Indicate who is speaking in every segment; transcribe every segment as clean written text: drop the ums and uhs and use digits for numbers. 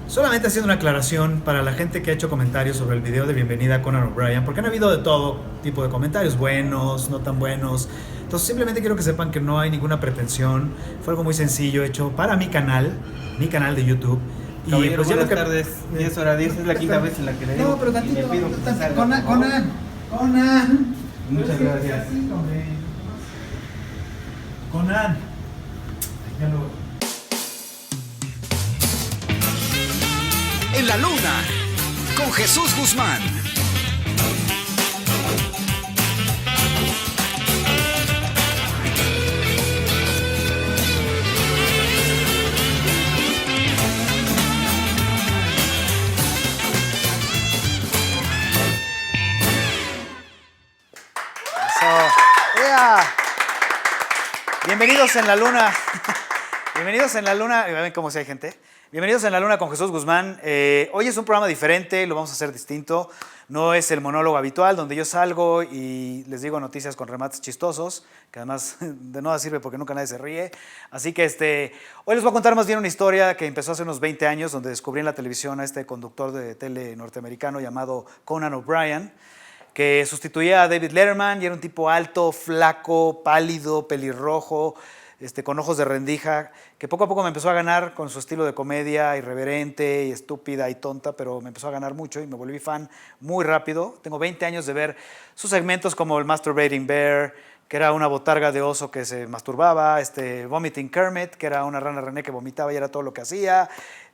Speaker 1: Solamente haciendo una aclaración para la gente que ha hecho comentarios sobre el video de bienvenida a Conan O'Brien, porque han habido de todo tipo de comentarios, buenos, no tan buenos. Entonces simplemente quiero que sepan que no hay ninguna pretensión. Fue algo muy sencillo hecho para mi canal de YouTube.
Speaker 2: Y caballero, pues buenas tardes, 10 horas 10, es la quinta vez en la que le digo.
Speaker 1: No, pero tantito,
Speaker 2: y le pido que salga,
Speaker 1: Conan.
Speaker 2: Muchas gracias.
Speaker 1: Conan. Ya lo...
Speaker 3: En la luna, con Jesús Guzmán.
Speaker 1: Yeah. Bienvenidos en la luna. Bienvenidos en la luna. Ven cómo si hay gente. Bienvenidos en la luna con Jesús Guzmán. Hoy es un programa diferente, lo vamos a hacer distinto. No es el monólogo habitual donde yo salgo y les digo noticias con remates chistosos, que además de nada sirve porque nunca nadie se ríe. Así que hoy les voy a contar más bien una historia que empezó hace unos 20 años, donde descubrí en la televisión a este conductor de tele norteamericano llamado Conan O'Brien, que sustituía a David Letterman y era un tipo alto, flaco, pálido, pelirrojo, con ojos de rendija, que poco a poco me empezó a ganar con su estilo de comedia irreverente y estúpida y tonta, pero me empezó a ganar mucho y me volví fan muy rápido. Tengo 20 años de ver sus segmentos como el Masturbating Bear, que era una botarga de oso que se masturbaba, Vomiting Kermit, que era una rana René que vomitaba y era todo lo que hacía,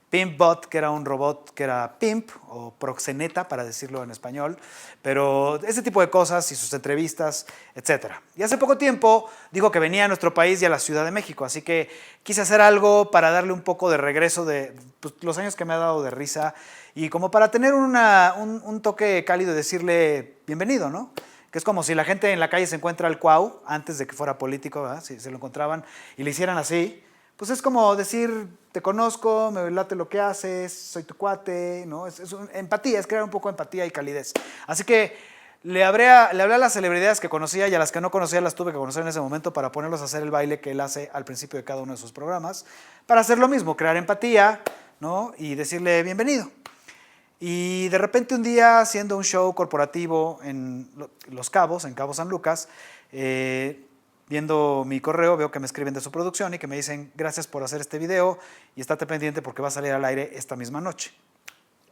Speaker 1: Pimpbot, que era un robot que era pimp o proxeneta, para decirlo en español, pero ese tipo de cosas y sus entrevistas, etc. Y hace poco tiempo dijo que venía a nuestro país y a la Ciudad de México, así que quise hacer algo para darle un poco de regreso de los años que me ha dado de risa y como para tener un toque cálido y decirle bienvenido, ¿no? Que es como si la gente en la calle se encuentra al Cuau, antes de que fuera político, ¿verdad? Si se lo encontraban y le hicieran así, pues es como decir, te conozco, me late lo que haces, soy tu cuate, ¿no? Es empatía, es crear un poco de empatía y calidez. Así que le hablé a las celebridades que conocía y a las que no conocía las tuve que conocer en ese momento para ponerlos a hacer el baile que él hace al principio de cada uno de sus programas, para hacer lo mismo, crear empatía, ¿no? Y decirle bienvenido. Y de repente un día, haciendo un show corporativo en Los Cabos, en Cabo San Lucas, viendo mi correo, veo que me escriben de su producción y que me dicen gracias por hacer este video y estate pendiente porque va a salir al aire esta misma noche.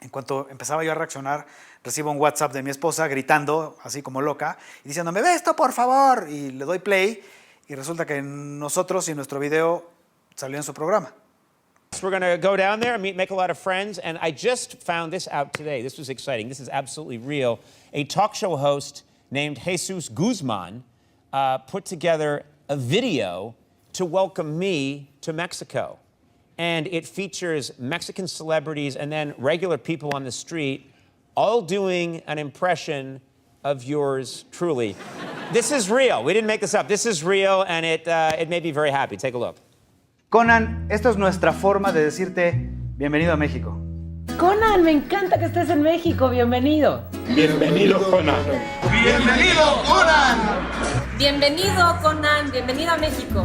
Speaker 1: En cuanto empezaba yo a reaccionar, recibo un WhatsApp de mi esposa gritando, así como loca, y diciéndome, ve esto por favor, y le doy play, y resulta que nosotros y nuestro video salió en su programa.
Speaker 4: We're going to go down there and make a lot of friends, and I just found this out today. This was exciting. This is absolutely real. A talk show host named Jesus Guzman put together a video to welcome me to Mexico. And it features Mexican celebrities and then regular people on the street all doing an impression of yours truly. This is real. We didn't make this up. This is real, and it made me very happy. Take a look.
Speaker 1: Conan, esto es nuestra forma de decirte bienvenido a México.
Speaker 5: Conan, me encanta que estés en México. Bienvenido.
Speaker 6: Bienvenido, Conan.
Speaker 3: ¡Bienvenido, Conan!
Speaker 7: Bienvenido, Conan. Bienvenido a México.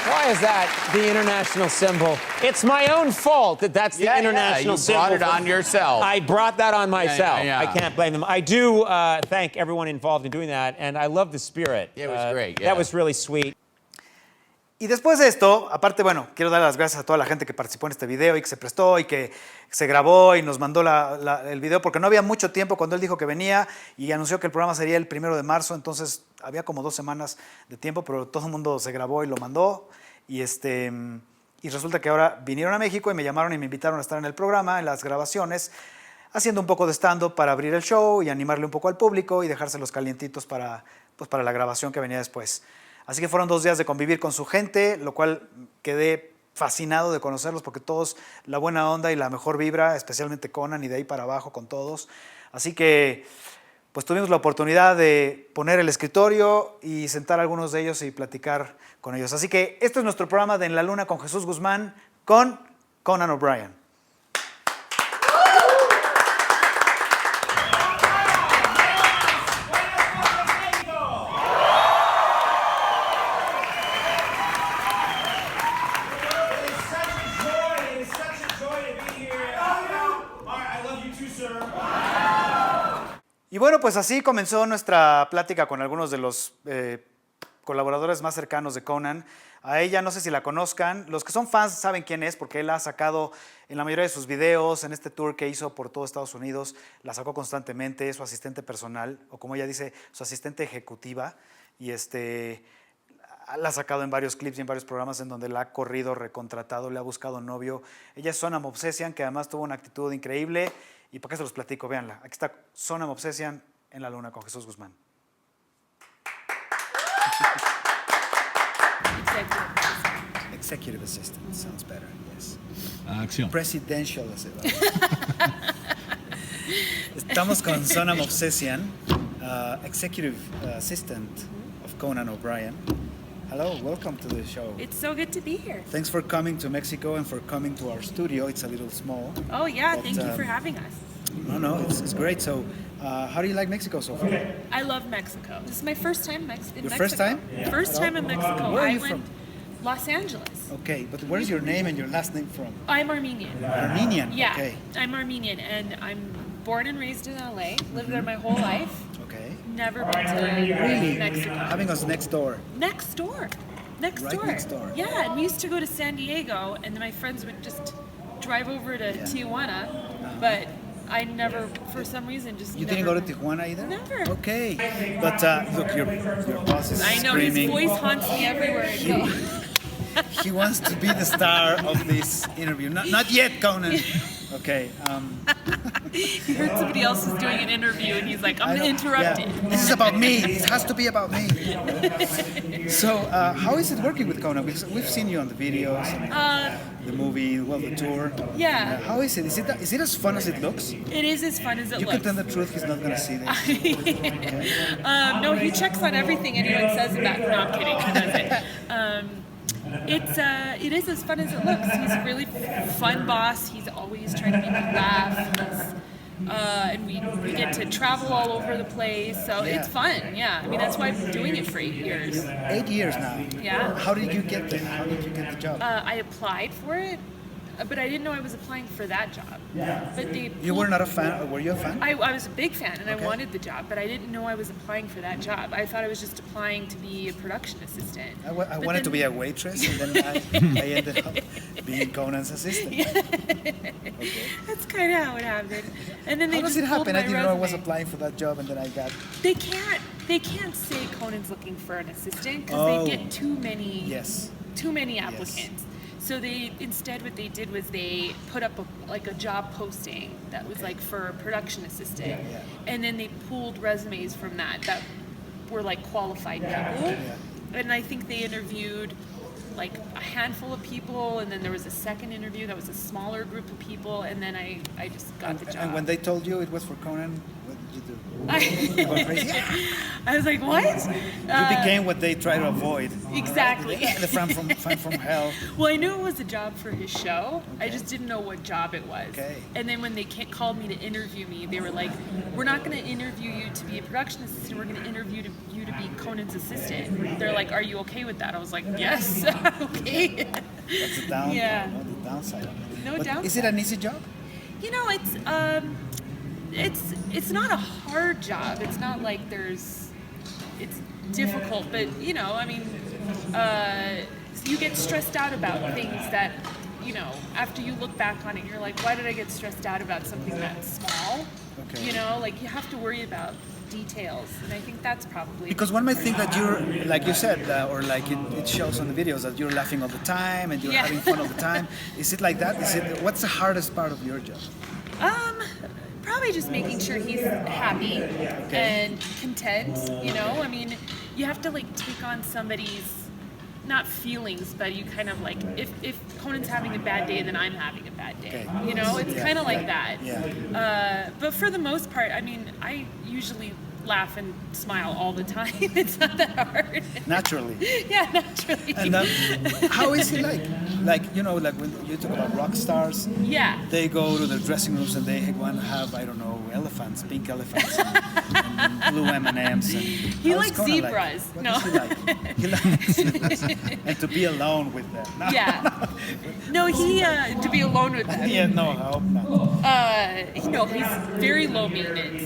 Speaker 4: Why is that the international symbol? It's my own fault that that's the international symbol.
Speaker 6: You brought it on yourself.
Speaker 4: I brought that on myself.
Speaker 6: Yeah.
Speaker 4: I can't blame them. I do thank everyone involved in doing that, and I love the spirit.
Speaker 6: It was great, yeah.
Speaker 4: That was really sweet.
Speaker 1: Y después de esto, aparte, bueno, quiero dar las gracias a toda la gente que participó en este video y que se prestó y que se grabó y nos mandó el video, porque no había mucho tiempo cuando él dijo que venía y anunció que el programa sería el 1 de marzo, entonces había como 2 semanas de tiempo, pero todo el mundo se grabó y lo mandó. Y resulta que ahora vinieron a México y me llamaron y me invitaron a estar en el programa, en las grabaciones, haciendo un poco de stand-up para abrir el show y animarle un poco al público y dejárselos calientitos para la grabación que venía después. Así que fueron 2 días de convivir con su gente, lo cual quedé fascinado de conocerlos porque todos, la buena onda y la mejor vibra, especialmente Conan y de ahí para abajo con todos. Así que pues tuvimos la oportunidad de poner el escritorio y sentar a algunos de ellos y platicar con ellos. Así que este es nuestro programa de En la Luna con Jesús Guzmán con Conan O'Brien. Y bueno, pues así comenzó nuestra plática con algunos de los colaboradores más cercanos de Conan. A ella no sé si la conozcan, los que son fans saben quién es porque él ha sacado en la mayoría de sus videos, en este tour que hizo por todo Estados Unidos, la sacó constantemente, es su asistente personal, o como ella dice, su asistente ejecutiva, y la ha sacado en varios clips y en varios programas en donde la ha corrido, recontratado, le ha buscado novio. Ella es Sona Movsesian, que además tuvo una actitud increíble. ¿Y por qué se los platico? Véanla. Aquí está Sona Movsesian en la Luna con Jesús Guzmán. Executive assistant sounds better, yes.
Speaker 6: Acción.
Speaker 1: Presidential assistant. Estamos con Sona Movsesian, executive assistant of Conan O'Brien. Hello, welcome to the show.
Speaker 8: It's so good to be here.
Speaker 1: Thanks for coming to Mexico and for coming to our studio. It's a little small.
Speaker 8: Oh yeah,
Speaker 1: but,
Speaker 8: thank you for having us.
Speaker 1: No, it's great. So, how do you like Mexico so far?
Speaker 8: I love Mexico. This is my first time in Mexico.
Speaker 1: Your first time?
Speaker 8: Yeah. First time in Mexico.
Speaker 1: Where are you
Speaker 8: I went
Speaker 1: from?
Speaker 8: Los Angeles.
Speaker 1: Okay, but where's your name and your last name from?
Speaker 8: I'm Armenian.
Speaker 1: Armenian.
Speaker 8: Yeah,
Speaker 1: Okay.
Speaker 8: I'm Armenian, and I'm born and raised in LA. Lived there my whole life.
Speaker 1: Okay.
Speaker 8: Never been to Mexico.
Speaker 1: Having us next door.
Speaker 8: Next door. Next
Speaker 1: Right
Speaker 8: door.
Speaker 1: next door.
Speaker 8: Yeah, and we used to go to San Diego, and then my friends would just drive over to Tijuana, but I never, for some reason, just
Speaker 1: You
Speaker 8: never
Speaker 1: didn't go to
Speaker 8: went.
Speaker 1: Tijuana either?
Speaker 8: Never.
Speaker 1: Okay. But look, your boss is
Speaker 8: I know
Speaker 1: screaming.
Speaker 8: his voice haunts me everywhere I go.
Speaker 1: He wants to be the star of this interview. Not yet, Conan. Okay.
Speaker 8: He heard somebody else was doing an interview, and he's like, "I'm gonna interrupt it."
Speaker 1: This is about me. It has to be about me. So, how is it working with Conan? Because we've seen you on the videos, and the movie, well, the tour.
Speaker 8: Yeah.
Speaker 1: How is it? Is it as fun as it looks?
Speaker 8: It is as fun as it
Speaker 1: You
Speaker 8: looks.
Speaker 1: can tell the truth. He's not going to see this.
Speaker 8: No, he checks on everything anyone says about. No, I'm kidding. He doesn't. It is as fun as it looks. He's a really fun boss. He's always trying to make me laugh. And we get to travel all over the place, so it's fun. Yeah, I mean that's why I've been doing it for 8 years.
Speaker 1: 8 years now.
Speaker 8: Yeah.
Speaker 1: How did you get there? How did you get the job?
Speaker 8: I applied for it, but I didn't know I was applying for that job. But
Speaker 1: You were not a fan? Were you a fan?
Speaker 8: I was a big fan and
Speaker 1: Okay.
Speaker 8: I wanted the job, but I didn't know I was applying for that job. I thought I was just applying to be a production assistant.
Speaker 1: I
Speaker 8: But
Speaker 1: wanted to
Speaker 8: then-
Speaker 1: be a waitress, and then I ended up being Conan's assistant.
Speaker 8: That's kind of how it happened. And then they
Speaker 1: How does
Speaker 8: just
Speaker 1: it
Speaker 8: pulled
Speaker 1: happen? I
Speaker 8: my
Speaker 1: didn't know I was
Speaker 8: resume.
Speaker 1: applying for that job, and then I got.
Speaker 8: They can't say Conan's looking for an assistant because
Speaker 1: Oh.
Speaker 8: they get too many applicants. So they instead what they did was they put up a job posting that was like for a production assistant, and then they pulled resumes from that were like qualified people, and I think they interviewed like a handful of people, and then there was a second interview that was a smaller group of people, and then I just got the job.
Speaker 1: And when they told you it was for Conan, what did you do? You go crazy?
Speaker 8: I was like, what?
Speaker 1: You became what they try to avoid.
Speaker 8: Exactly.
Speaker 1: The fan from hell.
Speaker 8: Well, I knew it was a job for his show. I just didn't know what job it was.
Speaker 1: Okay.
Speaker 8: And then when they called me to interview me, they were like, "We're not going to interview you to be a production assistant. We're going to interview you to be Conan's assistant." They're like, "Are you okay with that?" I was like, "Yes, okay."
Speaker 1: That's the the downside of it.
Speaker 8: No
Speaker 1: But
Speaker 8: downside.
Speaker 1: Is it an easy job?
Speaker 8: You know, it's not a hard job. It's not like it's difficult, but you know, I mean, you get stressed out about things that, you know, after you look back on it, you're like, why did I get stressed out about something that's small?
Speaker 1: Okay.
Speaker 8: You know, like you have to worry about details, and I think that's probably
Speaker 1: Because one might think that you're, like you said, or like it shows on the videos, that you're laughing all the time and you're
Speaker 8: Yeah.
Speaker 1: having fun all the time. Is it like that? What's the hardest part of your job?
Speaker 8: Probably just making sure he's happy and content, you know? I mean, you have to like take on somebody's not feelings, but you kind of like if Conan's having a bad day, then I'm having a bad day.
Speaker 1: Okay.
Speaker 8: You know, it's kind of like that.
Speaker 1: Yeah.
Speaker 8: But for the most part, I mean, I usually laugh and smile all the time. It's not that hard.
Speaker 1: Naturally.
Speaker 8: Yeah, naturally.
Speaker 1: And how is he like? Like, you know, like when you talk about rock stars,
Speaker 8: Yeah.
Speaker 1: they go to their dressing rooms and they want to have, I don't know, elephants, pink elephants, and blue M&Ms. And
Speaker 8: He
Speaker 1: how's
Speaker 8: likes
Speaker 1: Conan
Speaker 8: zebras.
Speaker 1: What
Speaker 8: No.
Speaker 1: does he like? He likes zebras. And to be alone with them. No.
Speaker 8: Yeah. No, he to be alone with them.
Speaker 1: Yeah, no, I hope not.
Speaker 8: No, he's very low maintenance.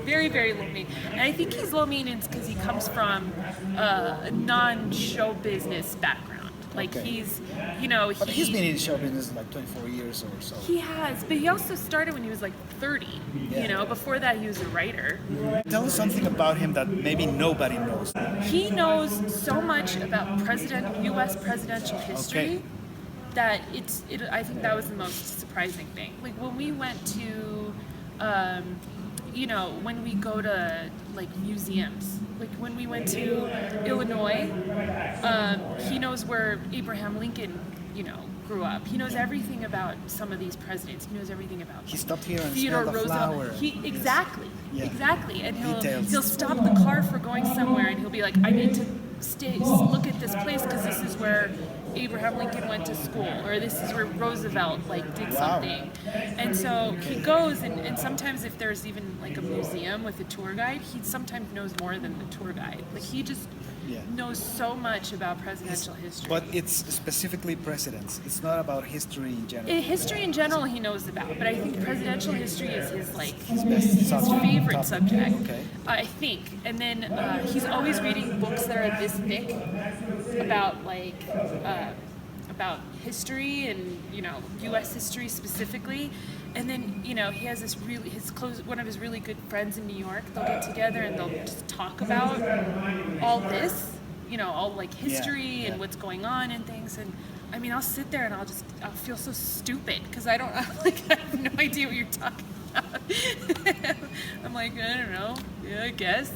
Speaker 8: Very, very low maintenance. And I think he's low maintenance because he comes from a non-show business background. Like
Speaker 1: Okay.
Speaker 8: he's, you know,
Speaker 1: But he's been in show business like 24 years or so.
Speaker 8: He has, but he also started when he was like 30.
Speaker 1: Yeah.
Speaker 8: You know, before that he was a writer.
Speaker 1: Tell us something about him that maybe nobody knows.
Speaker 8: He knows so much about U.S. presidential history
Speaker 1: Okay.
Speaker 8: that I think that was the most surprising thing. Like when we went to, you know, when we go to like museums, like when we went to Illinois, he knows where Abraham Lincoln, you know, grew up. He knows everything about some of these presidents. He knows everything about
Speaker 1: He stopped here and
Speaker 8: Theodore
Speaker 1: smelled a
Speaker 8: Roosevelt.
Speaker 1: flower.
Speaker 8: Exactly,
Speaker 1: Yeah.
Speaker 8: exactly. And
Speaker 1: Details.
Speaker 8: he'll stop the car for going somewhere, and he'll be like, "I need to look at this place because this is where Abraham Lincoln went to school, or this is where Roosevelt like did
Speaker 1: Wow.
Speaker 8: something." And so he goes, and sometimes if there's even like a museum with a tour guide, he sometimes knows more than the tour guide. Like he just
Speaker 1: Yeah.
Speaker 8: knows so much about presidential history.
Speaker 1: But it's specifically presidents. It's not about history in general.
Speaker 8: History in general he knows about, but I think presidential history is his like
Speaker 1: best
Speaker 8: his
Speaker 1: subject.
Speaker 8: favorite
Speaker 1: Topic.
Speaker 8: subject.
Speaker 1: Okay.
Speaker 8: I think. And then he's always reading books that are this thick about like about history and, you know, U.S. history specifically. And then, you know, he has this really one of his really good friends in New York. They'll get together and they'll just talk about all this, you know, all like history and what's going on and things. And I mean, I'll sit there and I'll feel so stupid because I have no idea what you're talking about. I'm like, I don't know. Yeah, I guess.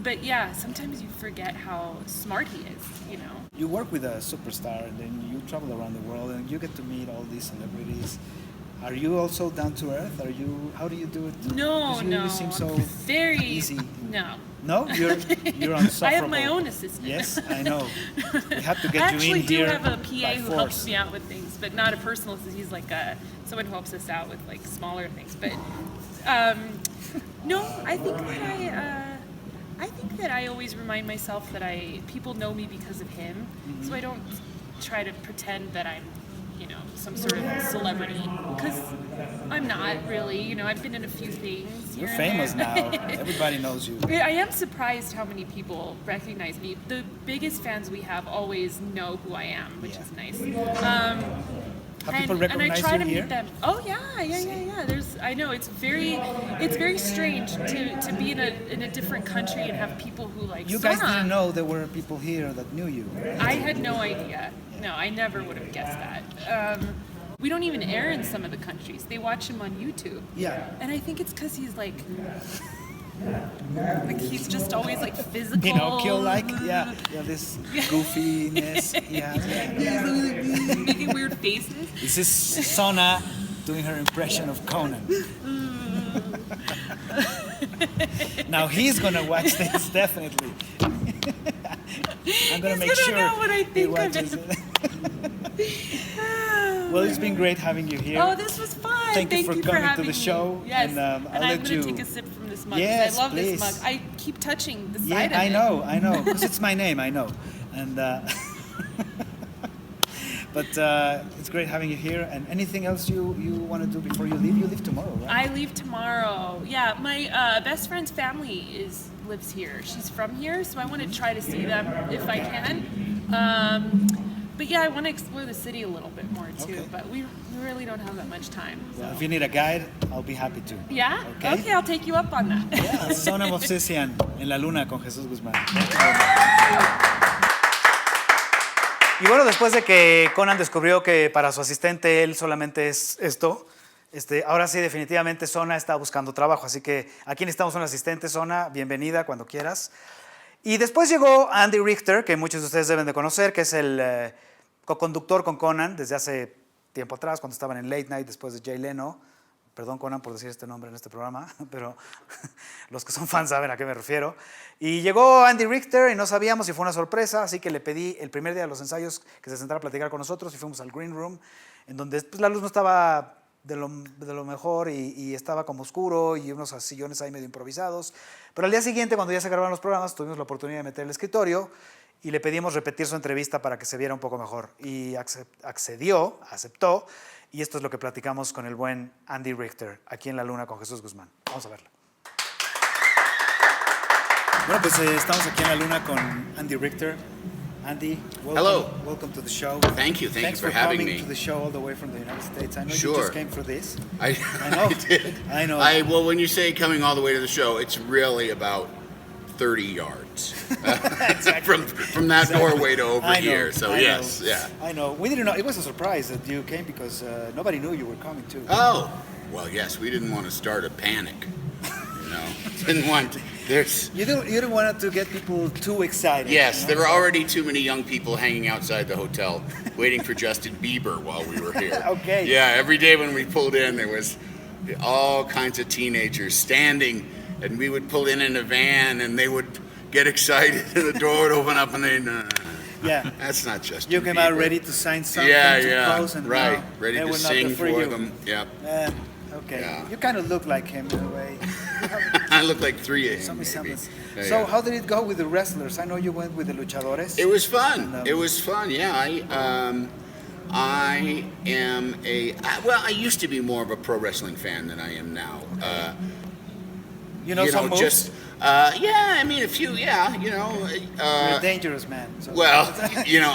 Speaker 8: But yeah, sometimes you forget how smart he is, you know.
Speaker 1: You work with a superstar and then you travel around the world and you get to meet all these celebrities. Are you also down to earth? How do you do it?
Speaker 8: No,
Speaker 1: 'Cause
Speaker 8: no.
Speaker 1: You seem so
Speaker 8: very
Speaker 1: easy.
Speaker 8: No.
Speaker 1: No? You're unsufferable.
Speaker 8: I have my own assistant.
Speaker 1: Yes, I know. We have to
Speaker 8: I
Speaker 1: get you
Speaker 8: actually
Speaker 1: in
Speaker 8: do
Speaker 1: here
Speaker 8: have a PA
Speaker 1: by
Speaker 8: who
Speaker 1: force.
Speaker 8: helps me out with things, but not a personal assistant. He's like someone who helps us out with like smaller things. But no, I think that I always remind myself that people know me because of him, so I don't try to pretend that I'm, you know, some sort of celebrity, because I'm not really. You know, I've been in a few things.
Speaker 1: You're
Speaker 8: here and
Speaker 1: famous
Speaker 8: there.
Speaker 1: now. Everybody knows you.
Speaker 8: I am surprised how many people recognize me. The biggest fans we have always know who I am, which is nice.
Speaker 1: Have people
Speaker 8: and I
Speaker 1: recognize
Speaker 8: try
Speaker 1: you
Speaker 8: to
Speaker 1: here?
Speaker 8: meet them. Oh yeah. I know it's very strange to be in a different country and have people who like.
Speaker 1: You guys
Speaker 8: Sona.
Speaker 1: didn't know there were people here that knew you, right?
Speaker 8: I had no idea. No, I never would have guessed that. We don't even air in some of the countries. They watch him on YouTube.
Speaker 1: Yeah.
Speaker 8: And I think it's because he's like he's just always like physical.
Speaker 1: Pinocchio-like? Yeah, this goofiness. Yeah.
Speaker 8: Making weird faces.
Speaker 1: This is Sona doing her impression of Conan. Now he's gonna watch this definitely. I'm gonna
Speaker 8: He's
Speaker 1: make
Speaker 8: gonna
Speaker 1: sure
Speaker 8: know what I
Speaker 1: he
Speaker 8: think of
Speaker 1: watches
Speaker 8: him.
Speaker 1: it. Well, it's been great having you here.
Speaker 8: Oh, this was fun.
Speaker 1: Thank you for coming to
Speaker 8: having
Speaker 1: the show,
Speaker 8: Me. Yes.
Speaker 1: and, I'll
Speaker 8: I'm
Speaker 1: let
Speaker 8: going
Speaker 1: you-
Speaker 8: to take a sip from this mug. 'Cause
Speaker 1: Yes,
Speaker 8: I love
Speaker 1: please.
Speaker 8: this mug. I keep touching the
Speaker 1: Yeah,
Speaker 8: side of
Speaker 1: I
Speaker 8: it.
Speaker 1: know, because it's my name, I know. And but it's great having you here. And anything else you want to do before you leave? You leave tomorrow, right?
Speaker 8: I leave tomorrow. Yeah, my best friend's family lives here. She's from here, so I want to try to see them if I can. But yeah, I want to explore the city a little bit more too.
Speaker 1: Okay.
Speaker 8: But we really don't have that much time. So.
Speaker 1: Well, if you need a guide, I'll be happy to.
Speaker 8: Yeah?
Speaker 1: Okay.
Speaker 8: I'll take you up on that.
Speaker 1: Yeah, Sona Movsesian en la luna con Jesús Guzmán. Y bueno, después de que Conan descubrió que para su asistente él solamente es esto, ahora sí definitivamente Sona está buscando trabajo. Así que aquí necesitamos un asistente, Sona, bienvenida cuando quieras. Y después llegó Andy Richter, que muchos de ustedes deben de conocer, que es el coconductor con Conan desde hace tiempo atrás, cuando estaban en Late Night después de Jay Leno. Perdón, Conan, por decir este nombre en este programa, pero los que son fans saben a qué me refiero. Y llegó Andy Richter y no sabíamos si fue una sorpresa, así que le pedí el primer día de los ensayos que se sentara a platicar con nosotros y fuimos al Green Room, en donde pues, la luz no estaba de lo mejor y estaba como oscuro y unos sillones ahí medio improvisados. Pero al día siguiente, cuando ya se grabaron los programas, tuvimos la oportunidad de meter el escritorio y le pedimos repetir su entrevista para que se viera un poco mejor. Y aceptó. Y esto es lo que platicamos con el buen Andy Richter, aquí en La Luna con Jesús Guzmán. Vamos a verlo. Bueno, pues estamos aquí en La Luna con Andy Richter. Andy, welcome.
Speaker 9: Hello.
Speaker 1: Welcome to the show.
Speaker 9: Thank you. Thanks
Speaker 1: for
Speaker 9: having
Speaker 1: coming
Speaker 9: me.
Speaker 1: to the show all the way from the United States. I know
Speaker 9: Sure.
Speaker 1: you just came for this.
Speaker 9: I
Speaker 1: know.
Speaker 9: I did.
Speaker 1: I know.
Speaker 9: Well, when you say coming all the way to the show, it's really about 30 yards from that doorway to over here. So yes, yeah.
Speaker 1: I know. We didn't know. It was a surprise that you came because nobody knew you were coming too.
Speaker 9: Oh, well, yes. We didn't want to start a panic. Didn't want. There's.
Speaker 1: You didn't want to get people too excited.
Speaker 9: Yes,
Speaker 1: you know?
Speaker 9: there were already too many young people hanging outside the hotel waiting for Justin Bieber while we were here.
Speaker 1: Okay.
Speaker 9: Yeah, every day when we pulled in, there was all kinds of teenagers standing, and we would pull in a van, and they would get excited, and the door would open up, and they
Speaker 1: Yeah.
Speaker 9: That's not Justin
Speaker 1: You came
Speaker 9: Bieber.
Speaker 1: out ready to sign something
Speaker 9: Yeah,
Speaker 1: close and
Speaker 9: right,
Speaker 1: now
Speaker 9: ready
Speaker 1: they
Speaker 9: to
Speaker 1: were not
Speaker 9: sing
Speaker 1: there
Speaker 9: for
Speaker 1: you.
Speaker 9: them. Yep.
Speaker 1: Okay.
Speaker 9: Yeah.
Speaker 1: You kind of look like him in a way.
Speaker 9: I look like 3 of him, maybe.
Speaker 1: Semblance.
Speaker 9: Yeah,
Speaker 1: So
Speaker 9: yeah.
Speaker 1: how did it go with the wrestlers? I know you went with the luchadores.
Speaker 9: It was fun.
Speaker 1: And,
Speaker 9: It was fun. Yeah, I used to be more of a pro wrestling fan than I am now.
Speaker 1: you know some moves?
Speaker 9: Just yeah. I mean, a few. Yeah,
Speaker 1: You're a dangerous man. So.
Speaker 9: Well,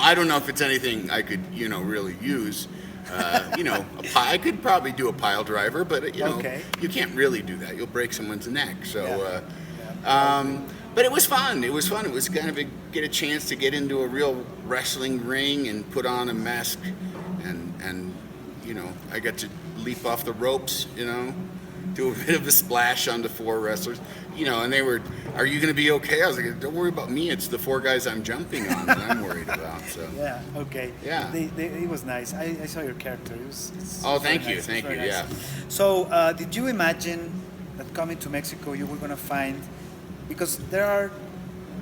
Speaker 9: I don't know if it's anything I could, really use. I could probably do a pile driver, but
Speaker 1: Okay.
Speaker 9: you can't really do that. You'll break someone's neck. So,
Speaker 1: Yeah.
Speaker 9: but it was fun. It was fun. It was kind of get a chance to get into a real wrestling ring and put on a mask, and I got to leap off the ropes. Do a bit of a splash on the 4 wrestlers. And they were, "Are you going to be okay?" I was like, "Don't worry about me. It's the 4 guys I'm jumping on that I'm worried about." So.
Speaker 1: Yeah. Okay.
Speaker 9: Yeah.
Speaker 1: It was nice. I saw your character. It's
Speaker 9: Oh,
Speaker 1: very
Speaker 9: thank you,
Speaker 1: nice.
Speaker 9: thank
Speaker 1: It's
Speaker 9: you.
Speaker 1: very
Speaker 9: Yeah.
Speaker 1: nice. So, did you imagine that coming to Mexico you were going to find, because there are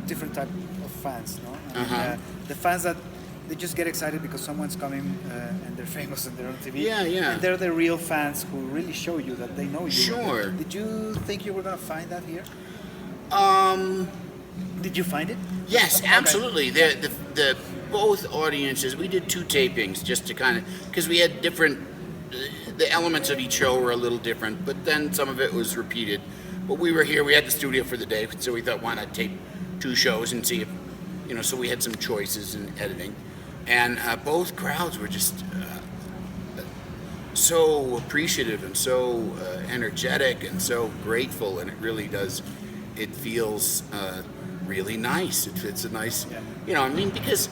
Speaker 1: different type of fans, no? I mean, the fans that they just get excited because someone's coming and they're famous and they're on TV.
Speaker 9: Yeah, yeah.
Speaker 1: And they're the real fans who really show you that they know you.
Speaker 9: Sure.
Speaker 1: Did you think you were going to find that here? Did you find it?
Speaker 9: Yes,
Speaker 1: Okay.
Speaker 9: absolutely. The both audiences. We did 2 tapings just to kind of, because we had different. The elements of each show were a little different, but then some of it was repeated. But we were here. We had the studio for the day, so we thought, why not tape 2 shows and see if, So we had some choices in editing, and both crowds were just so appreciative and so energetic and so grateful, and it really does. It feels really nice. It's a nice, because,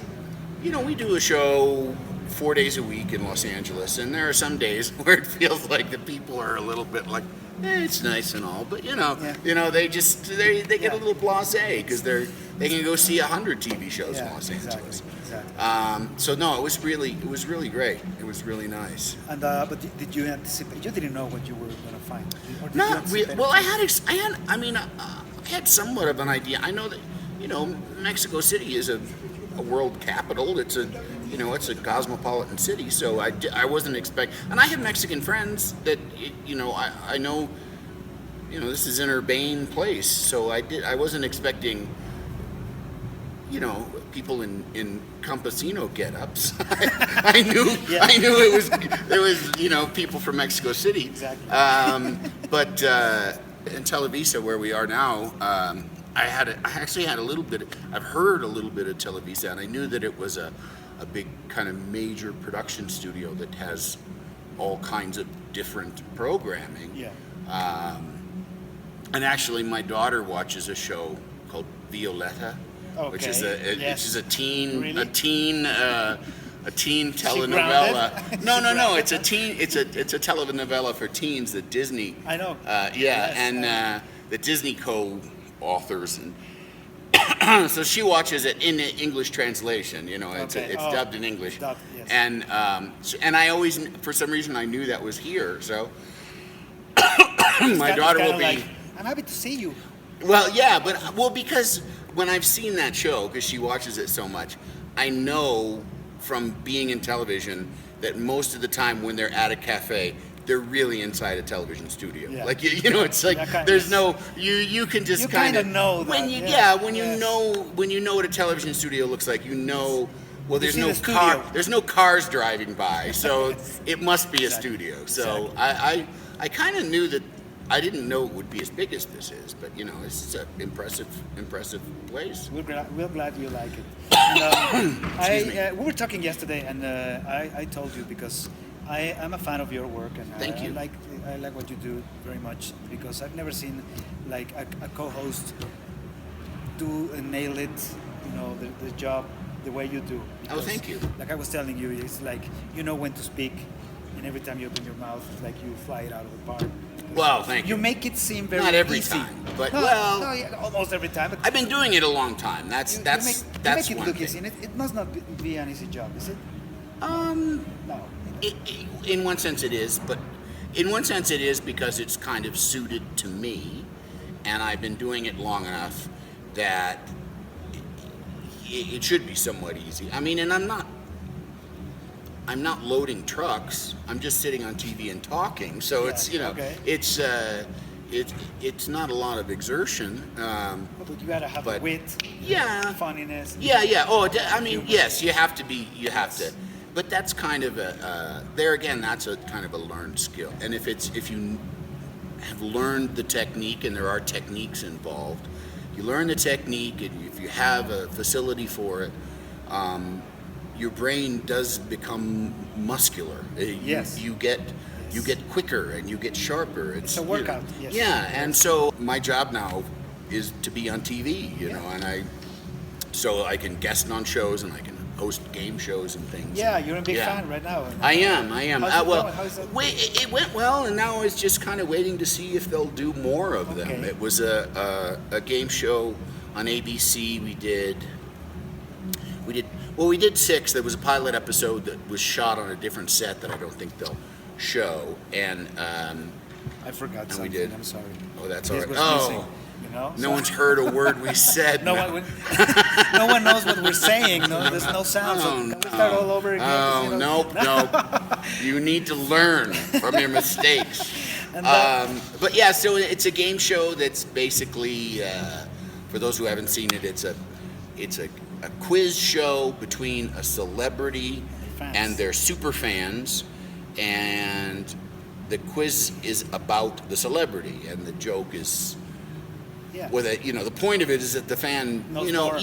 Speaker 9: we do a show 4 days a week in Los Angeles, and there are some days where it feels like the people are a little bit like, it's nice and all, but they just they get a little blasé because they can go see 100 TV shows in Los Angeles.
Speaker 1: Exactly.
Speaker 9: So no, it was really great. It was really nice.
Speaker 1: And but did you anticipate? You didn't know what you were going to find. Or did you
Speaker 9: Not
Speaker 1: anticipate
Speaker 9: really. Well,
Speaker 1: it?
Speaker 9: I had somewhat of an idea. I know that Mexico City is a world capital. It's a cosmopolitan city. So I wasn't and I have Mexican friends that I know. This is an urbane place, so I wasn't expecting. People in Campesino get-ups. I knew there was people from Mexico City.
Speaker 1: Exactly.
Speaker 9: But in Televisa, where we are now, I actually had a little bit. I've heard a little bit of Televisa, and I knew that it was a big kind of major production studio that has all kinds of different programming.
Speaker 1: Yeah.
Speaker 9: And actually, my daughter watches a show called Violeta.
Speaker 1: Okay.
Speaker 9: Which is a teen
Speaker 1: Really?
Speaker 9: a teen telenovela. No. It's a telenovela for teens that Disney.
Speaker 1: I know.
Speaker 9: The Disney co-authors, and so she watches it in the English translation. It's dubbed in English.
Speaker 1: Dubbed, yes.
Speaker 9: And I always, for some reason, I knew that was here. So My daughter will be.
Speaker 1: Like, I'm happy to see you.
Speaker 9: Well, yeah, because when I've seen that show, because she watches it so much, I know from being in television that most of the time when they're at a cafe, they're really inside a television studio.
Speaker 1: Yeah.
Speaker 9: Like it's like there's no you can just
Speaker 1: You
Speaker 9: kind of
Speaker 1: know that.
Speaker 9: when you know what a television studio looks like, well, there's
Speaker 1: see
Speaker 9: no
Speaker 1: the studio.
Speaker 9: there's no cars driving by, so it must be a studio. So
Speaker 1: Exactly.
Speaker 9: I kind of knew that. I didn't know it would be as big as this is, but it's an impressive place.
Speaker 1: We're glad you like it. We were talking yesterday, and I told you because I'm a fan of your work, and
Speaker 9: Thank you.
Speaker 1: I like what you do very much because I've never seen like a co-host do and nail it, the job the way you do. Because,
Speaker 9: thank you.
Speaker 1: Like I was telling you, it's like you know when to speak, and every time you open your mouth, it's like you fly it out of the park.
Speaker 9: Well, thank you.
Speaker 1: You make it seem very
Speaker 9: Not every
Speaker 1: easy.
Speaker 9: time, but
Speaker 1: almost every time. But
Speaker 9: I've been doing it a long time. That's
Speaker 1: you make it
Speaker 9: one
Speaker 1: look
Speaker 9: thing.
Speaker 1: easy. And it must not be an easy job, is it? No.
Speaker 9: In one sense it is, but in one sense it is because it's kind of suited to me, and I've been doing it long enough that it should be somewhat easy. I mean, and I'm not loading trucks. I'm just sitting on TV and talking. So it's it's not a lot of exertion.
Speaker 1: But you gotta have wit, funniness.
Speaker 9: Yeah. Oh, I mean, yes, you have to. But that's kind of that's a kind of a learned skill. And if you have learned the technique, and there are techniques involved, you learn the technique, and if you have a facility for it, your brain does become muscular. You get quicker and you get sharper.
Speaker 1: It's a workout. Yes.
Speaker 9: Yeah, and so my job now is to be on TV, and so I can guest on shows and I can host game shows and things.
Speaker 1: Yeah, you're a big fan right now.
Speaker 9: I am.
Speaker 1: How's it
Speaker 9: It went well, and now it's just kind of waiting to see if they'll do more of them.
Speaker 1: Okay.
Speaker 9: It was a game show on ABC. We did 6. There was a pilot episode that was shot on a different set that I don't think they'll show, and
Speaker 1: I forgot
Speaker 9: and
Speaker 1: something.
Speaker 9: we did.
Speaker 1: I'm sorry.
Speaker 9: Oh, that's
Speaker 1: This
Speaker 9: all right.
Speaker 1: was missing,
Speaker 9: No one's heard a word we said.
Speaker 1: No one knows what we're saying. No, there's no sound. So can we start all over again?
Speaker 9: Oh, nope. You need to learn from your mistakes. But yeah, so it's a game show that's basically, for those who haven't seen it, it's a quiz show between a celebrity and their super fans, and the quiz is about the celebrity, and the joke is.
Speaker 1: Yeah.
Speaker 9: Well, the point of it is that the fan,
Speaker 1: Knows more.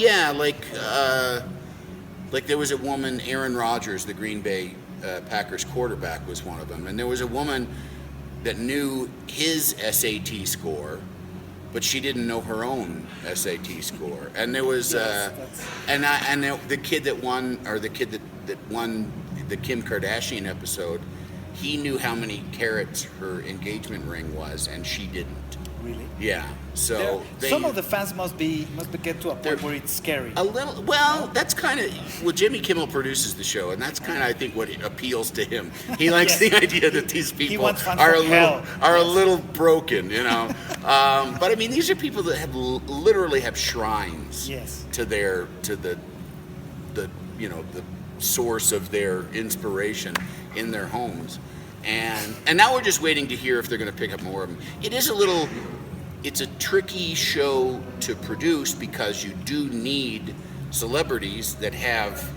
Speaker 9: like there was a woman, Aaron Rodgers, the Green Bay Packers quarterback, was one of them, and there was a woman that knew his SAT score, but she didn't know her own SAT score, and there was, the kid that won, or the kid that won the Kim Kardashian episode, he knew how many carats her engagement ring was, and she didn't.
Speaker 1: Really?
Speaker 9: Yeah. So
Speaker 1: some of the fans must get to a point where it's scary.
Speaker 9: A little. Well, that's kind of. Jimmy Kimmel produces the show, and that's kind of, I think, what appeals to him. He likes the idea that these people are a little broken, But I mean, these are people that literally have shrines to the source of their inspiration in their homes. And now we're just waiting to hear if they're going to pick up more of them. It's a tricky show to produce because you do need celebrities that have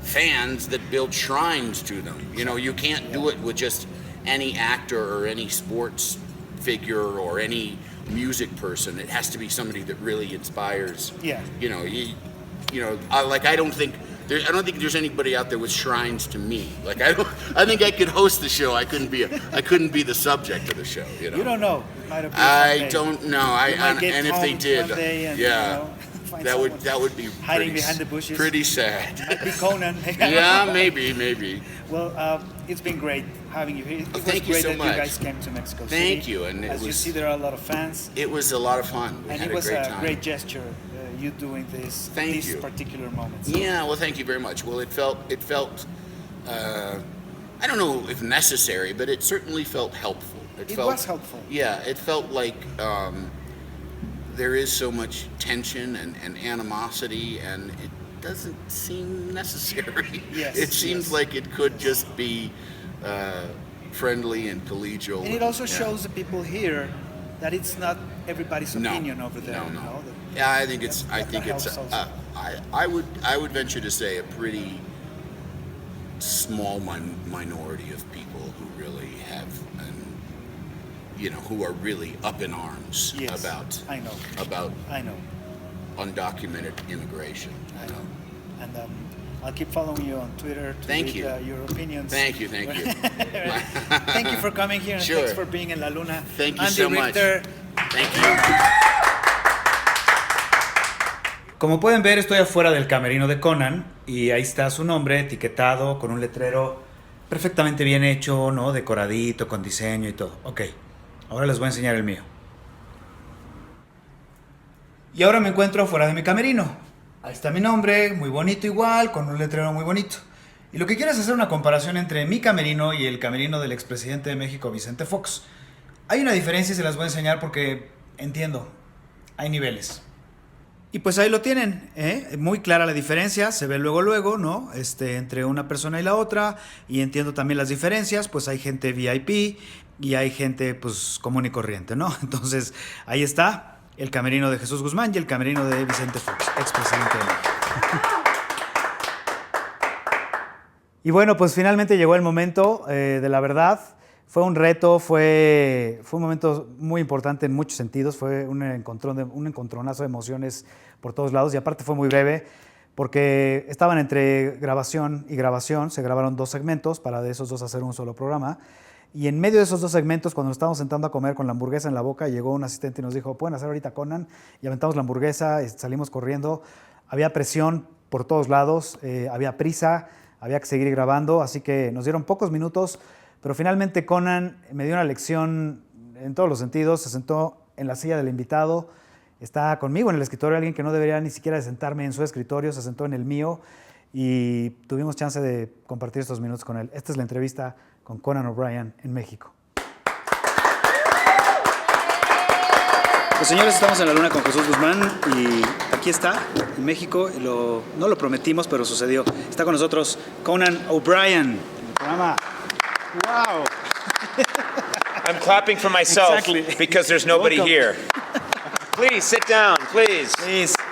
Speaker 9: fans that build shrines to them. You can't do it with just any actor or any sports figure or any music person. It has to be somebody that really inspires.
Speaker 1: Yeah.
Speaker 9: I don't think there's anybody out there with shrines to me. I think I could host the show. I couldn't be the subject of the show.
Speaker 1: You don't know.
Speaker 9: I don't know. And if they did, that would be
Speaker 1: hiding behind the bushes.
Speaker 9: Pretty sad.
Speaker 1: Might be Conan.
Speaker 9: Yeah, maybe.
Speaker 1: Well, it's been great having you here. It was
Speaker 9: thank you
Speaker 1: great
Speaker 9: so
Speaker 1: that
Speaker 9: much.
Speaker 1: you guys came to Mexico City.
Speaker 9: Thank you. And
Speaker 1: as you see, there are a lot of fans.
Speaker 9: It was a lot of fun. We
Speaker 1: and
Speaker 9: had
Speaker 1: it was
Speaker 9: a great time.
Speaker 1: Great gesture. You doing these particular moments.
Speaker 9: Yeah, well, thank you very much. Well, it felt I don't know if necessary, but it certainly felt helpful. It
Speaker 10: was helpful.
Speaker 9: Yeah, it felt like there is so much tension and animosity, and it doesn't seem necessary.
Speaker 10: Yes,
Speaker 9: it seems like it could just be friendly and collegial.
Speaker 10: And it also shows the people here that it's not everybody's opinion over there.
Speaker 9: No. Yeah, I think it's. I would venture to say a pretty small minority of people who really have, who are really up in arms about undocumented immigration.
Speaker 10: I know. And I'll keep following you on Twitter to read your opinions.
Speaker 9: Thank you.
Speaker 10: Thank you for coming here, and thanks for being in La Luna.
Speaker 9: Thank you
Speaker 10: Andy
Speaker 9: so
Speaker 10: Richter.
Speaker 9: much. Thank you.
Speaker 1: Como pueden ver, estoy afuera del camerino de Conan y ahí está su nombre etiquetado con un letrero perfectamente bien hecho, ¿no? Decoradito, con diseño y todo. Ok, ahora les voy a enseñar el mío. Y ahora me encuentro fuera de mi camerino. Ahí está mi nombre, muy bonito igual, con un letrero muy bonito. Y lo que quiero es hacer una comparación entre mi camerino y el camerino del expresidente de México, Vicente Fox. Hay una diferencia y se las voy a enseñar porque entiendo, hay niveles. Y pues ahí lo tienen, muy clara la diferencia, se ve luego, ¿no? Entre una persona y la otra, y entiendo también las diferencias, pues hay gente VIP y hay gente pues común y corriente, ¿no? Entonces ahí está el camerino de Jesús Guzmán y el camerino de Vicente Fox, expresidente de México. Y bueno, pues finalmente llegó el momento de la verdad. Fue un reto, fue un momento muy importante en muchos sentidos, fue un encontronazo de emociones por todos lados y aparte fue muy breve porque estaban entre grabación y grabación, se grabaron 2 segmentos para de esos 2 hacer un solo programa y en medio de esos 2 segmentos cuando nos estábamos sentando a comer con la hamburguesa en la boca llegó un asistente y nos dijo, ¿pueden hacer ahorita Conan? Y aventamos la hamburguesa, salimos corriendo, había presión por todos lados, había prisa, había que seguir grabando, así que nos dieron pocos minutos. Pero finalmente Conan me dio una lección en todos los sentidos, se sentó en la silla del invitado, está conmigo en el escritorio, alguien que no debería ni siquiera de sentarme en su escritorio, se sentó en el mío y tuvimos chance de compartir estos minutos con él. Esta es la entrevista con Conan O'Brien en México. Pues señores, estamos en la luna con Jesús Guzmán y aquí está, en México, no lo prometimos, pero sucedió. Está con nosotros Conan O'Brien, en el programa. Wow.
Speaker 4: I'm clapping for myself because there's nobody here. Please sit down, please.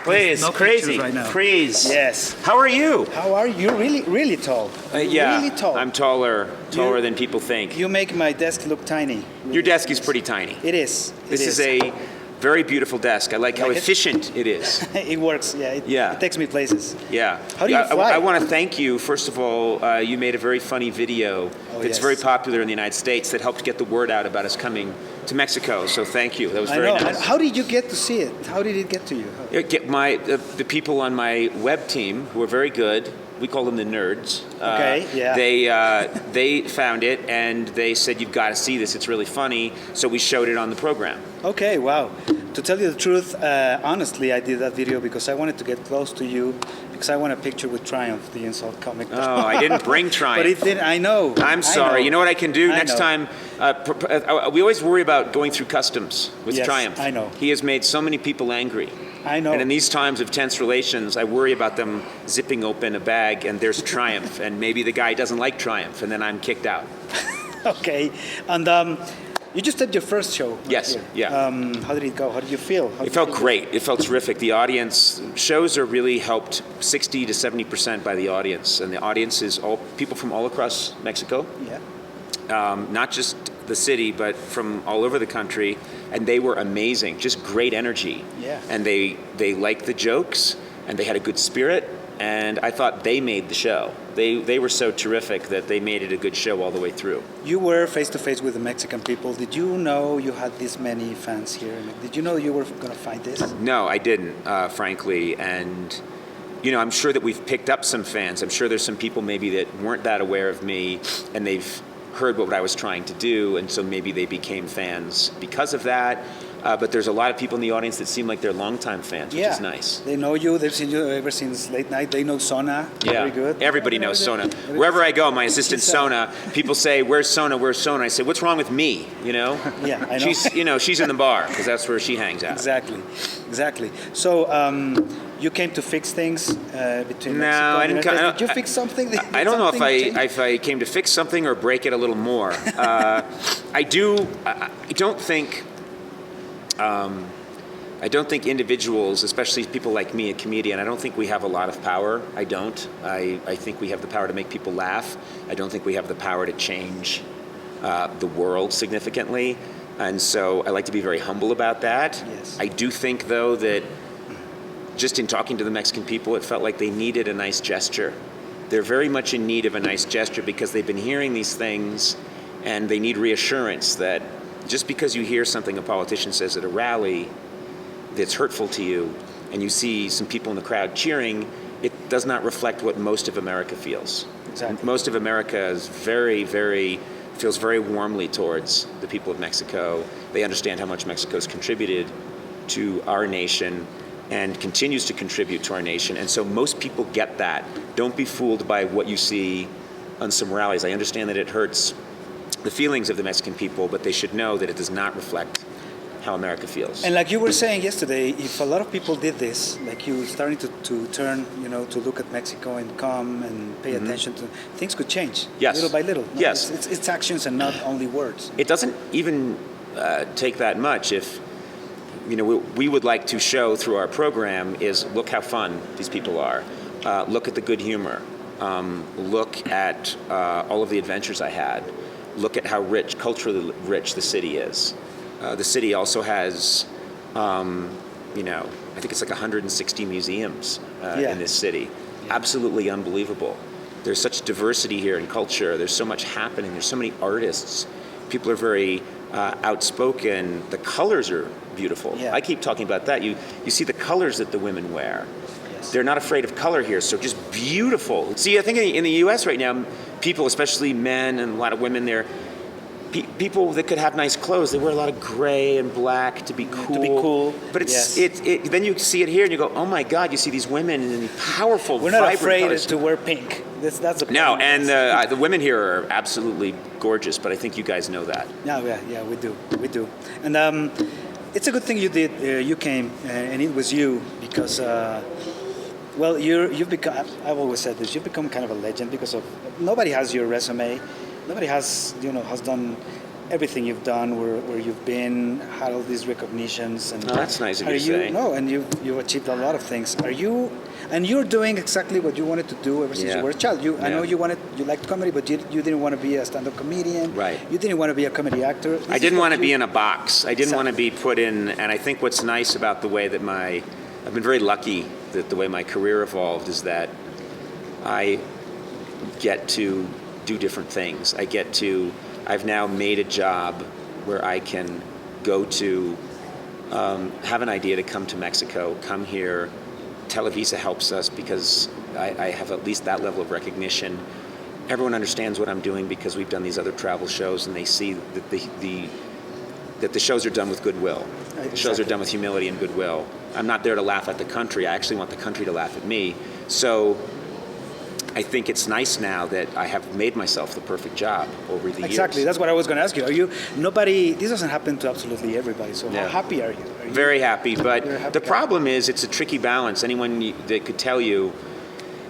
Speaker 4: Please.
Speaker 1: No
Speaker 4: Crazy.
Speaker 1: right now.
Speaker 4: Please.
Speaker 10: Yes.
Speaker 4: How are you?
Speaker 10: How are you? Really tall.
Speaker 4: Yeah,
Speaker 10: Really tall.
Speaker 4: I'm taller than people think.
Speaker 10: You make my desk look tiny.
Speaker 4: Your desk is pretty tiny.
Speaker 10: It is.
Speaker 4: This is a very beautiful desk. I like how efficient it is.
Speaker 10: It works, yeah. It takes me places.
Speaker 4: Yeah.
Speaker 10: How do you fly?
Speaker 4: I want to thank you. First of all, you made a very funny video that's very popular in the United States that helped get the word out about us coming to Mexico. So thank you. That was very nice.
Speaker 10: How did you get to see it? How did it get to you?
Speaker 4: The people on my web team who are very good. We call them the nerds.
Speaker 10: Okay, yeah.
Speaker 4: They found it and they said, you've got to see this. It's really funny. So we showed it on the program.
Speaker 10: Okay, wow. To tell you the truth, honestly, I did that video because I wanted to get close to you because I want a picture with Triumph, the insult comic.
Speaker 4: Oh, I didn't bring Triumph.
Speaker 10: But it did. I know.
Speaker 4: I'm sorry. You know what I can do next
Speaker 10: know.
Speaker 4: time? We always worry about going through customs with
Speaker 10: Yes,
Speaker 4: Triumph.
Speaker 10: I know.
Speaker 4: He has made so many people angry.
Speaker 10: I know.
Speaker 4: And in these times of tense relations, I worry about them zipping open a bag and there's Triumph, and maybe the guy doesn't like Triumph, and then I'm kicked out.
Speaker 10: Okay. And you just did your first show.
Speaker 4: Yes,
Speaker 10: here.
Speaker 4: yeah.
Speaker 10: How did it go? How did you feel?
Speaker 4: It felt great. It felt terrific. The audience, shows are really helped 60 to 70% by the audience, and the audience is all people from all across Mexico.
Speaker 10: Yeah.
Speaker 4: Not just the city, but from all over the country, and they were amazing. Just great energy.
Speaker 10: Yeah.
Speaker 4: And they liked the jokes, and they had a good spirit, and I thought they made the show. They were so terrific that they made it a good show all the way through.
Speaker 10: You were face to face with the Mexican people. Did you know you had this many fans here? Did you know you were going to find this?
Speaker 4: No, I didn't, frankly, and I'm sure that we've picked up some fans. I'm sure there's some people maybe that weren't that aware of me, and they've heard what I was trying to do, and so maybe they became fans because of that. But there's a lot of people in the audience that seem like they're longtime fans, which is nice.
Speaker 10: They know you. They've seen you ever since late night. They know Sona.
Speaker 4: Yeah,
Speaker 10: very good.
Speaker 4: everybody knows Sona. Wherever I go, my assistant Sona, people say, "Where's Sona? Where's Sona?" I say, "What's wrong with me?" You know?
Speaker 10: Yeah, I know.
Speaker 4: She's in the bar because that's where she hangs out.
Speaker 10: Exactly. So you came to fix things between Mexico
Speaker 4: I
Speaker 10: and
Speaker 4: didn't.
Speaker 10: the United States. Did you fix something?
Speaker 4: I don't know if I came to fix something or break it a little more. I don't think individuals, especially people like me, a comedian, I don't think we have a lot of power. I don't. I think we have the power to make people laugh. I don't think we have the power to change the world significantly. And so I like to be very humble about that.
Speaker 10: Yes.
Speaker 4: I do think, though, that just in talking to the Mexican people, it felt like they needed a nice gesture. They're very much in need of a nice gesture because they've been hearing these things and they need reassurance that just because you hear something a politician says at a rally that's hurtful to you and you see some people in the crowd cheering, it does not reflect what most of America feels.
Speaker 10: Exactly.
Speaker 4: Most of America is feels very warmly towards the people of Mexico. They understand how much Mexico's contributed to our nation and continues to contribute to our nation. And so most people get that. Don't be fooled by what you see on some rallies. I understand that it hurts the feelings of the Mexican people, but they should know that it does not reflect how America feels.
Speaker 10: And like you were saying yesterday, if a lot of people did this, like you starting to turn, to look at Mexico and come and pay attention to, things could change.
Speaker 4: Yes.
Speaker 10: Little by little. No,
Speaker 4: Yes.
Speaker 10: It's actions and not only words.
Speaker 4: It doesn't even take that much. If we would like to show through our program is look how fun these people are. Look at the good humor. Look at all of the adventures I had. Look at how culturally rich the city is. The city also has, I think it's like 160 museums in this city. Yeah. Absolutely unbelievable. There's such diversity here in culture. There's so much happening. There's so many artists. People are very outspoken. The colors are beautiful.
Speaker 10: Yeah.
Speaker 4: I keep talking about that. You see the colors that the women wear. Yes. They're not afraid of color here, so just beautiful. See, I think in the U.S. right now, people, especially men and a lot of women there, people that could have nice clothes, they wear a lot of gray and black to be cool. But it's then you see it here and you go, oh my God! You see these women in powerful,
Speaker 10: We're not
Speaker 4: vibrant
Speaker 10: afraid
Speaker 4: colors.
Speaker 10: to wear pink. That's the problem.
Speaker 4: No, and the women here are absolutely gorgeous. But I think you guys know that.
Speaker 10: Yeah, we do. And it's a good thing you did. You came, and it was you because. Well, you've become. I've always said this. You've become kind of a legend because of nobody has your resume. Nobody has done everything you've done, where you've been, had all these recognitions. And
Speaker 4: that's nice of you to say.
Speaker 10: No, and you've achieved a lot of things. And you're doing exactly what you wanted to do ever since you were a child. I know you liked comedy, but you didn't want to be a stand-up comedian.
Speaker 4: Right.
Speaker 10: You didn't want to be a comedy actor.
Speaker 4: I didn't want to be in a box. I didn't want to be put in. And I think what's nice about the way that I've been very lucky that the way my career evolved is that I get to do different things. I've now made a job where I can go to, have an idea to come to Mexico, come here. Televisa helps us because I have at least that level of recognition. Everyone understands what I'm doing because we've done these other travel shows and they see that the shows are done with goodwill.
Speaker 10: Exactly.
Speaker 4: The shows are done with humility and goodwill. I'm not there to laugh at the country. I actually want the country to laugh at me. So I think it's nice now that I have made myself the perfect job over the years.
Speaker 10: Exactly. That's what I was going to ask you. This doesn't happen to absolutely everybody. So how happy are you?
Speaker 4: Very happy. But the
Speaker 10: guy?
Speaker 4: problem is it's a tricky balance. Anyone that could tell you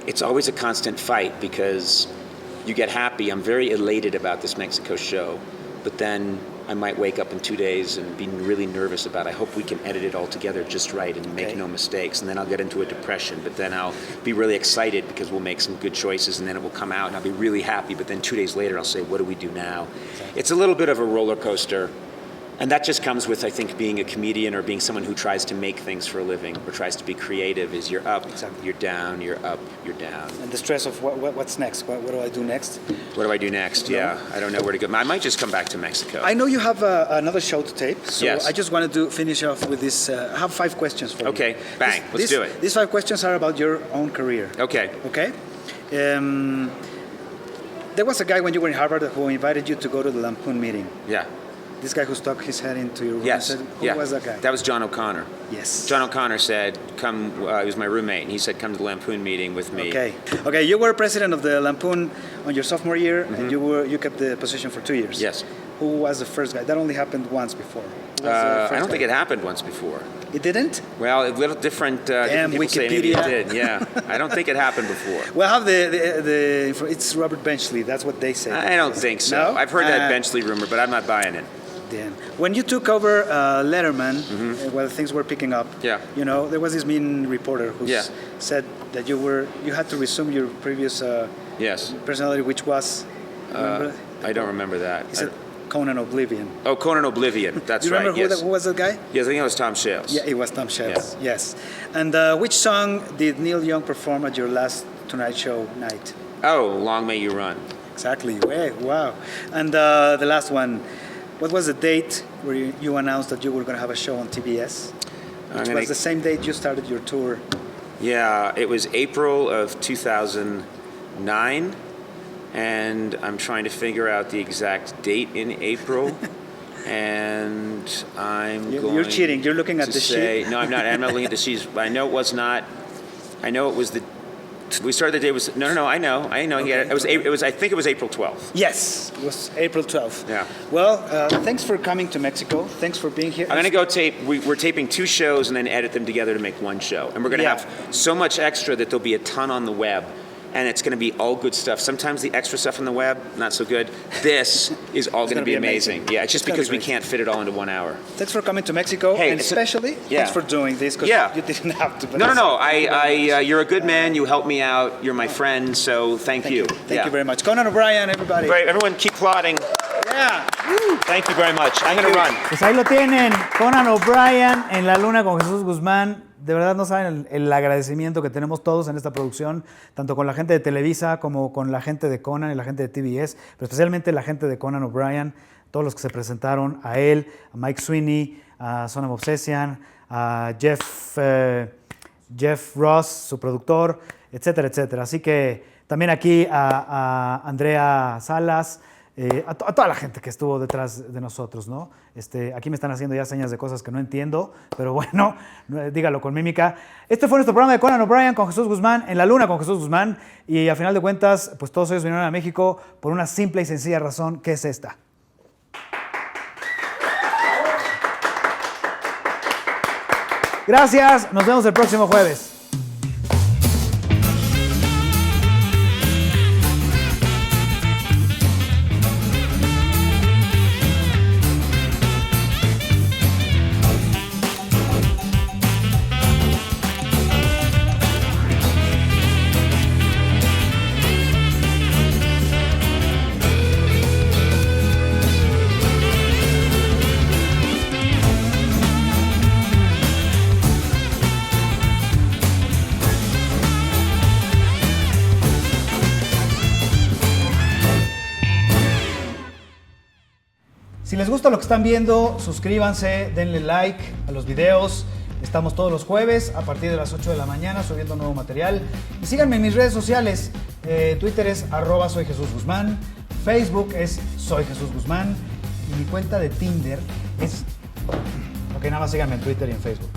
Speaker 4: it's always a constant fight because you get happy. I'm very elated about this Mexico show. But then I might wake up in 2 days and be really nervous about it. I hope we can edit it all together just right and make no mistakes. And then I'll get into a depression. But then I'll be really excited because we'll make some good choices and then it will come out and I'll be really happy. But then 2 days later I'll say, what do we do now? Exactly. It's a little bit of a roller coaster. And that just comes with, I think, being a comedian or being someone who tries to make things for a living or tries to be creative is you're up, you're down, you're up, you're down.
Speaker 10: And the stress of what's next? What do I do next?
Speaker 4: What do I do next? Yeah, I don't know where to go. I might just come back to Mexico.
Speaker 10: I know you have another show to tape, so
Speaker 4: yes.
Speaker 10: I just wanted to finish off with this. I have 5 questions for you.
Speaker 4: Okay, bang, let's do it.
Speaker 10: These 5 questions are about your own career.
Speaker 4: Okay.
Speaker 10: Okay? There was a guy when you were in Harvard who invited you to go to the Lampoon meeting.
Speaker 4: Yeah.
Speaker 10: this guy who stuck his head into your room.
Speaker 4: Yes.
Speaker 10: Said, who was that guy?
Speaker 4: That was John O'Connor.
Speaker 10: Yes.
Speaker 4: John O'Connor said, come, he was my roommate, and he said, come to the Lampoon meeting with me.
Speaker 10: Okay, you were president of the Lampoon on your sophomore year, and you kept the position for 2 years.
Speaker 4: Yes.
Speaker 10: Who was the first guy? That only happened once before.
Speaker 4: I don't think it happened once before.
Speaker 10: It didn't?
Speaker 4: Well, a little different. Different people say maybe it did. Yeah, I don't think it happened before.
Speaker 10: Well, have it's Robert Benchley. That's what they say.
Speaker 4: I don't think so.
Speaker 10: No?
Speaker 4: I've heard that Benchley rumor, but I'm not buying it.
Speaker 10: Damn. When you took over Letterman, while things were picking up, you know, there was this mean reporter who said that you had to resume your previous personality, which was.
Speaker 4: I don't remember that.
Speaker 10: He said Conan Oblivion.
Speaker 4: Oh, Conan Oblivion. That's
Speaker 10: you remember
Speaker 4: right.
Speaker 10: Who was that guy?
Speaker 4: Yes, I think it was Tom Shales.
Speaker 10: Yeah, it was Tom Shales. Yes. And which song did Neil Young perform at your last Tonight Show night?
Speaker 4: Oh, Long May You Run.
Speaker 10: Exactly. Wow. And the last one, what was the date where you announced that you were going to have a show on TBS? Which was the same date you started your tour.
Speaker 4: Yeah, it was April of 2009. And I'm trying to figure out the exact date in April. And
Speaker 10: You're cheating. You're looking at the sheet.
Speaker 4: No, I'm not. I'm not looking at the sheets. I know it was not. I know it was the. We started the day was no. I know.
Speaker 10: Okay,
Speaker 4: yeah, it was. I think it was April 12th.
Speaker 10: Yes, it was April 12th.
Speaker 4: Yeah.
Speaker 10: Well, thanks for coming to Mexico. Thanks for being here.
Speaker 4: I'm gonna go tape. We're taping 2 shows and then edit them together to make 1 show. And we're gonna have so much extra that there'll be a ton on the web. And it's going to be all good stuff. Sometimes the extra stuff on the web, not so good. This is all going to be amazing. Yeah, it's just because we can't fit it all into 1 hour.
Speaker 10: Thanks for coming to Mexico, and especially thanks for doing this, because you didn't have to.
Speaker 4: No. You're a good man. You helped me out. You're my friend, so thank you.
Speaker 10: Thank you very much. Conan O'Brien, everybody.
Speaker 4: Great, everyone keep plotting.
Speaker 10: Yeah.
Speaker 4: Thank you very much. I'm going to run.
Speaker 1: Pues ahí lo tienen, Conan O'Brien en la luna con Jesús Guzmán. De verdad no saben el agradecimiento que tenemos todos en esta producción, tanto con la gente de Televisa como con la gente de Conan y la gente de TBS, pero especialmente la gente de Conan O'Brien, todos los que se presentaron, a él, a Mike Sweeney, a Sona Movsesian, a Jeff Ross, su productor, etcétera, etcétera. Así que también aquí a Andrea Salas, a toda la gente que estuvo detrás de nosotros, ¿no? Aquí me están haciendo ya señas de cosas que no entiendo, pero bueno, dígalo con mímica. Este fue nuestro programa de Conan O'Brien con Jesús Guzmán, en la luna con Jesús Guzmán, y a final de cuentas, pues todos ellos vinieron a México por una simple y sencilla razón, que es esta. Gracias, nos vemos el próximo jueves. Si les gusta lo que están viendo, suscríbanse, denle like a los videos. Estamos todos los jueves a partir de las 8 de la mañana subiendo nuevo material. Y síganme en mis redes sociales. Twitter es @soyjesusguzmán, Facebook es Soy Jesús Guzmán y mi cuenta de Tinder es... Ok, nada más síganme en Twitter y en Facebook.